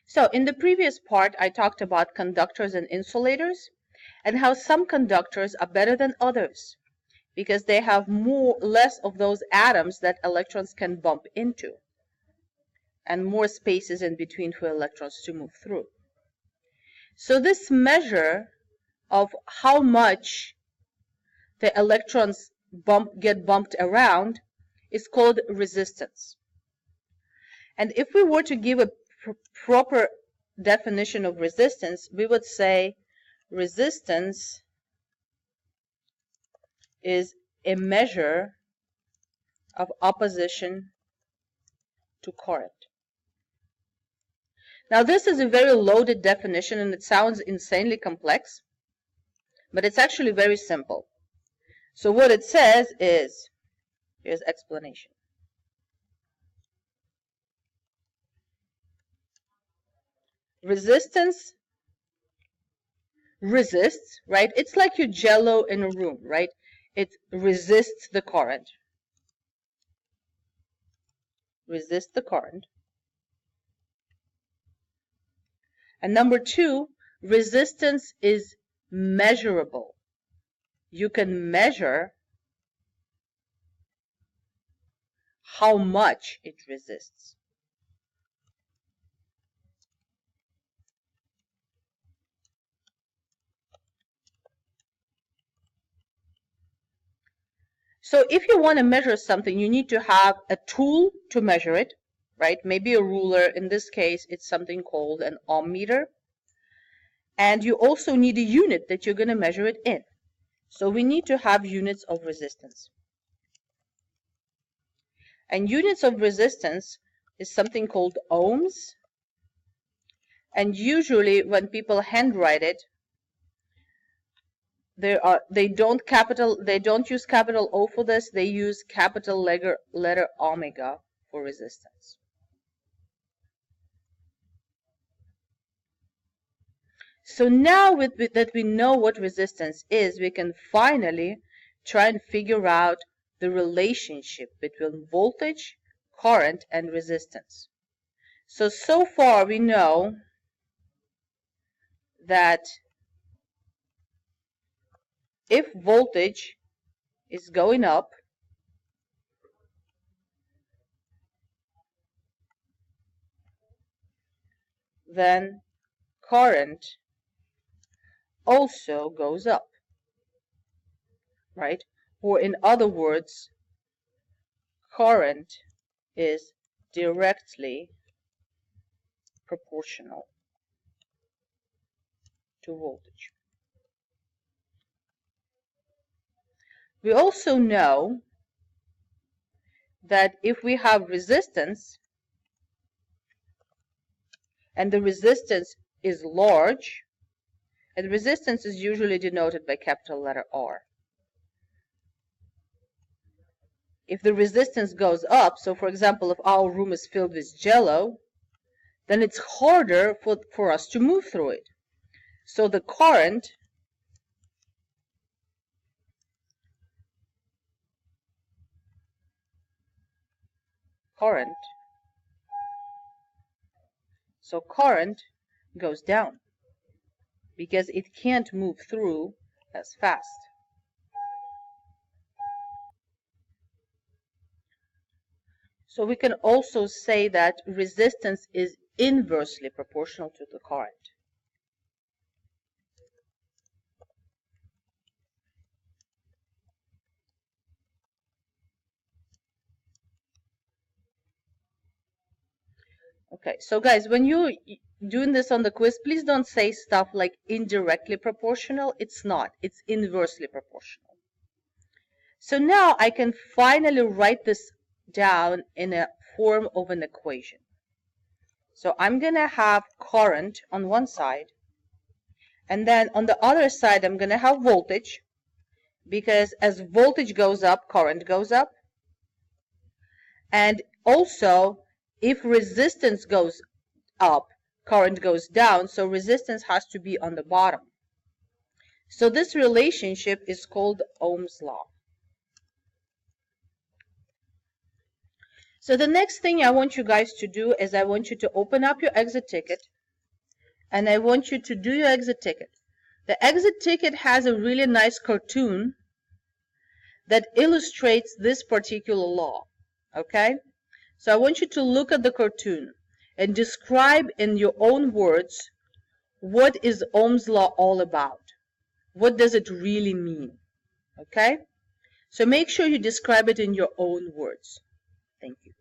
So in the previous part, I talked about conductors and insulators and how some conductors are better than others because they have less of those atoms that electrons can bump into and more spaces in between for electrons to move through. So this measure of how much the electrons get bumped around is called resistance. And if we were to give a proper definition of resistance, we would say resistance is a measure of opposition to current. Now this is a very loaded definition and it sounds insanely complex, but it's actually very simple. So what it says is, here's explanation. Resistance resists, right? It's like your jello in a room, right? It resists the current. Resist the current. And number two, resistance is measurable. You can measure how much it resists. So if you want to measure something, you need to have a tool to measure it, right? Maybe a ruler. In this case, it's something called an ohm meter. And you also need a unit that you're going to measure it in. So we need to have units of resistance. And units of resistance is something called ohms. And usually when people handwrite it, they don't use capital O for this, they use capital letter omega for resistance. So now that we know what resistance is, we can finally try and figure out the relationship between voltage, current, and resistance. So far we know that if voltage is going up, then current also goes up, right? Or in other words, current is directly proportional to voltage. We also know that if we have resistance and the resistance is large, and resistance is usually denoted by capital letter R. If the resistance goes up, so for example, if our room is filled with jello, then it's harder for us to move through it. So the current goes down because it can't move through as fast. So we can also say that resistance is inversely proportional to the current. Okay, so guys, when you're doing this on the quiz, please don't say stuff like indirectly proportional. It's not. It's inversely proportional. So now I can finally write this down in a form of an equation. So I'm going to have current on one side, and then on the other side I'm going to have voltage, because as voltage goes up, current goes up. And also, if resistance goes up, current goes down, so resistance has to be on the bottom. So this relationship is called Ohm's law. So the next thing I want you guys to do is I want you to open up your exit ticket and I want you to do your exit ticket. The exit ticket has a really nice cartoon that illustrates this particular law, okay? So I want you to look at the cartoon and describe in your own words what is Ohm's law all about. What does it really mean, okay? So make sure you describe it in your own words. Thank you.